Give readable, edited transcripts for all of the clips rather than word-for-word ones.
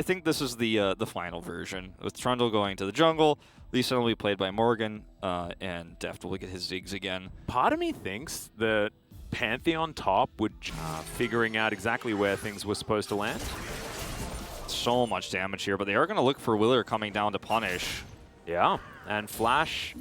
think this is the final version, with Trundle going to the jungle. Lisa will be played by Morgan, and Deft will get his Ziggs again. Part of me thinks that Pantheon top would figuring out exactly where things were supposed to land. So much damage here, but they are going to look for Willer coming down to punish. Yeah, and Flash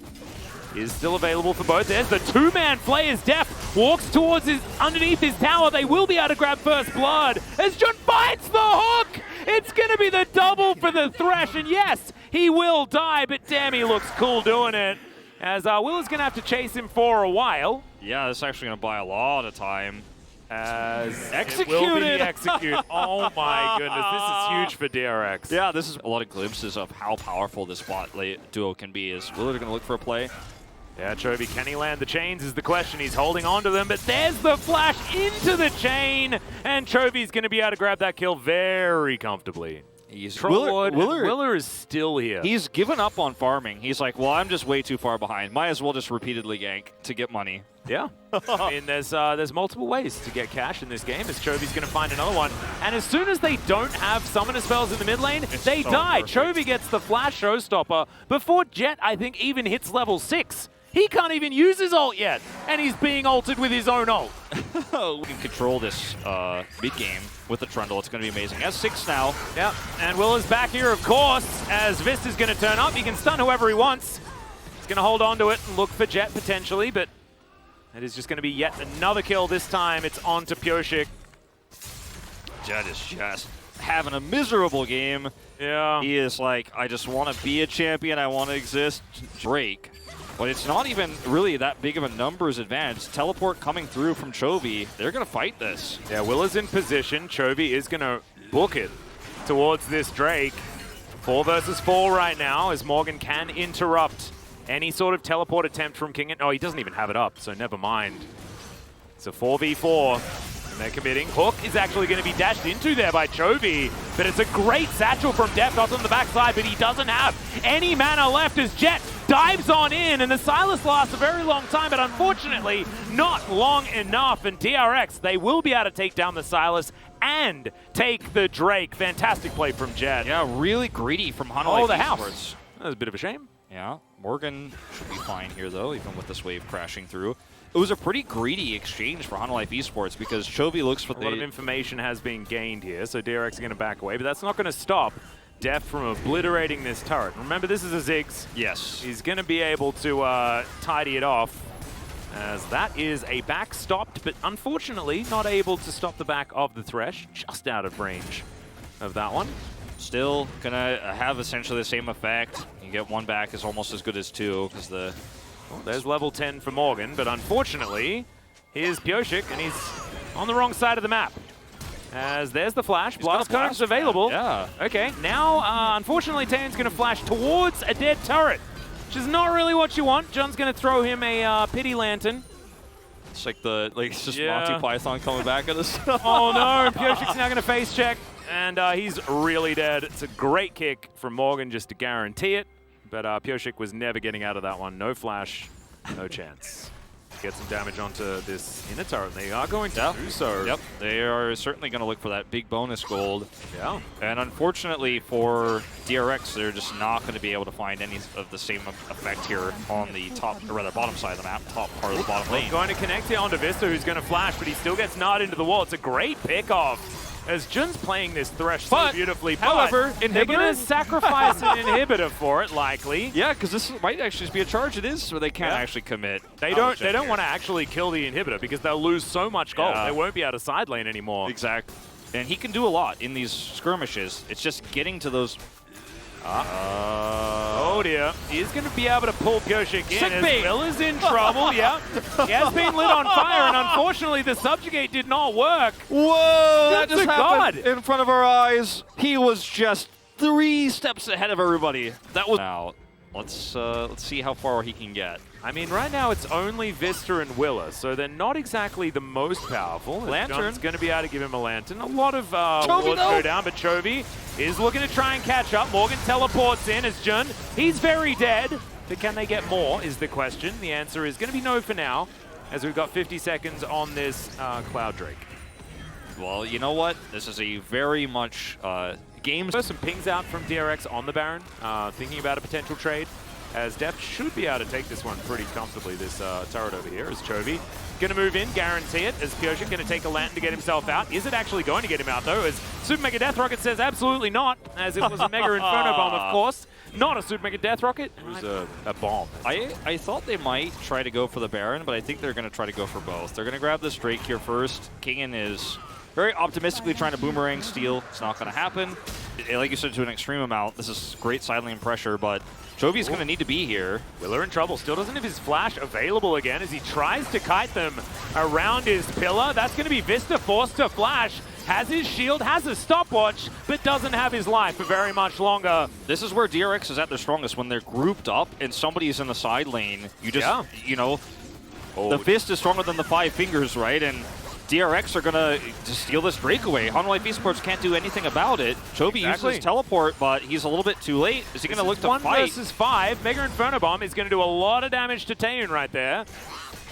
is still available for both. There's the two-man play as Deft walks towards underneath his tower. They will be able to grab first blood as Jun finds the hook. It's going to be the double for the Thresh, and yes, he will die, but damn, he looks cool doing it. As Will is going to have to chase him for a while. Yeah, this is actually going to buy a lot of time. As executed. It will be the execute. Oh my goodness, this is huge for DRX. Yeah, this is a lot of glimpses of how powerful this bot duo can be. Is Willard going to look for a play? Yeah, Chovy, can he land the chains is the question. He's holding on to them, but there's the flash into the chain, and Chovy's going to be able to grab that kill very comfortably. Willer is still here. He's given up on farming. He's like, well, I'm just way too far behind. Might as well just repeatedly gank to get money. Yeah. I mean, there's multiple ways to get cash in this game, as Chovy's going to find another one. And as soon as they don't have summoner spells in the mid lane, they die. Perfect. Chovy gets the flash showstopper before Jet, I think, even hits level 6. He can't even use his ult yet, and he's being ulted with his own ult. We can control this mid-game with the Trundle. It's going to be amazing. S6 now. Yep, and Will is back here, of course, as Vist is going to turn up. He can stun whoever he wants. He's going to hold on to it and look for Jet, potentially, but it is just going to be yet another kill. This time, it's on to Pyosik. Jet is just having a miserable game. Yeah. He is like, I just want to be a champion. I want to exist. Drake. But it's not even really that big of a numbers advantage. Teleport coming through from Chovy. They're going to fight this. Yeah, Will is in position. Chovy is going to book it towards this Drake. 4 versus 4 right now, as Morgan can interrupt any sort of teleport attempt from King. Oh, he doesn't even have it up, so never mind. It's a 4v4. And they're committing. Hook is actually going to be dashed into there by Chovy, but it's a great satchel from Deft on the backside, but he doesn't have any mana left as Jet dives on in, and the Sylas lasts a very long time, but unfortunately not long enough. And DRX, they will be able to take down the Sylas and take the Drake. Fantastic play from Jet. Yeah, really greedy from HANWHA. Oh, the house. That was a bit of a shame. Yeah, Morgan should be fine here, though, even with this wave crashing through. It was a pretty greedy exchange for HANWHA Esports because Chovy looks for a lot of information has been gained here, so DRX is going to back away, but that's not going to stop Deft from obliterating this turret. Remember, this is a Ziggs. Yes. He's going to be able to tidy it off, as that is a back stopped, but unfortunately not able to stop the back of the Thresh, just out of range of that one. Still going to have essentially the same effect. You get one back is almost as good as 2 because the... Well, there's level 10 for Morgan, but unfortunately, here's Pyosik, and he's on the wrong side of the map. As there's the flash, blast current's available. Yeah. Okay, now, unfortunately, Taeyeon's going to flash towards a dead turret, which is not really what you want. John's going to throw him a pity lantern. It's like it's just Monty Python coming back at us. Oh no, and Pyosik's now going to face check, and he's really dead. It's a great kick from Morgan just to guarantee it. But Pyosik was never getting out of that one. No flash, no chance. Get some damage onto this inner turret, and they are going to do so. Yep, they are certainly going to look for that big bonus gold. Yeah. And unfortunately for DRX, they're just not going to be able to find any of the same effect here on the top, or rather bottom side of the map, top part of the bottom lane. Going to connect here onto Vista, who's going to flash, but he still gets gnawed into the wall. It's a great pick-off. As Jun's playing this Thresh so beautifully, however, they're going to sacrifice an inhibitor for it, likely. Yeah, because this might actually just be a charge. It is, so they can't actually commit. They don't want to actually kill the inhibitor because they'll lose so much gold. They won't be able to side lane anymore. Exactly. And he can do a lot in these skirmishes. It's just getting to those... Oh dear. He's going to be able to pull Pyosik in as Will is in trouble. Yeah. He has been lit on fire, and unfortunately the subjugate did not work. Whoa! That just happened in front of our eyes. He was just 3 steps ahead of everybody. That was... Now, let's see how far he can get. I mean, right now it's only Vista and Willa, so they're not exactly the most powerful. Lantern's going to be able to give him a lantern. A lot of wards go down, but Chovy is looking to try and catch up. Morgan teleports in as Jun. He's very dead, but can they get more is the question. The answer is going to be no for now, as we've got 50 seconds on this Cloud Drake. Well, you know what? This is a very much games. There's some pings out from DRX on the Baron, thinking about a potential trade, as Deft should be able to take this one pretty comfortably, this turret over here, as Chovy going to move in, guarantee it, as Pyosik going to take a lantern to get himself out. Is it actually going to get him out, though, as Super Mega Death Rocket says absolutely not, as it was a Mega Inferno Bomb, of course. Not a Super Mega Death Rocket. It was a bomb. I thought they might try to go for the Baron, but I think they're going to try to go for both. They're going to grab this Drake here first. Kingen is very optimistically trying to boomerang steal. It's not going to happen. Like you said, to an extreme amount. This is great side lane pressure, but Jovi's going to need to be here. Willer in trouble. Still doesn't have his flash available again as he tries to kite them around his pillar. That's going to be Vista forced to flash. Has his shield, has a stopwatch, but doesn't have his life for very much longer. This is where DRX is at their strongest. When they're grouped up and somebody's in the side lane, you just, you know, the fist is stronger than the 5 fingers, right? And DRX are going to just steal this Drake away. HANWHA ESPORTS can't do anything about it. Chovy uses teleport, but he's a little bit too late. Is he going to look to fight? 1 versus 5. Mega Inferno Bomb is going to do a lot of damage to Taeun right there.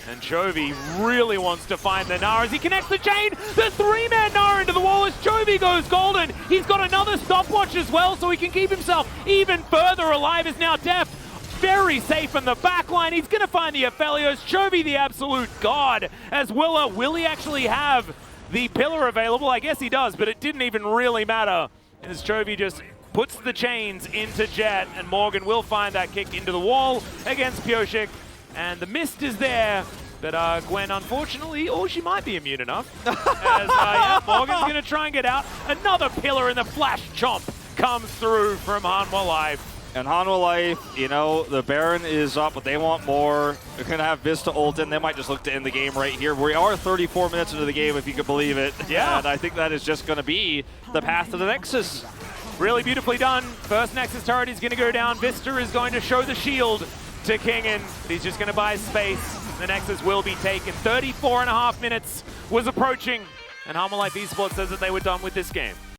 And Chovy really wants to find the Nara as he connects the chain. The 3-man Nara into the wall as Chovy goes golden. He's got another stopwatch as well, so he can keep himself even further alive. Is now Deft. Very safe in the back line. He's going to find the Aphelios. Chovy the absolute god. As Willa, will he actually have the pillar available? I guess he does, but it didn't even really matter. As Chovy just puts the chains into Jet, and Morgan will find that kick into the wall against Pyosik. And the mist is there, but Gwen, unfortunately, or she might be immune enough. As Morgan's going to try and get out. Another pillar and the flash chomp comes through from HANWHA Life. And HANWHA Life, you know, the Baron is up, but they want more. They're going to have Vista ult in. They might just look to end the game right here. We are 34 minutes into the game, if you could believe it. Yeah. And I think that is just going to be the path to the Nexus. Really beautifully done. First Nexus turret is going to go down. Vista is going to show the shield to Kingen. He's just going to buy space. The Nexus will be taken. 34.5 minutes was approaching, and HANWHA Life Esports says that they were done with this game.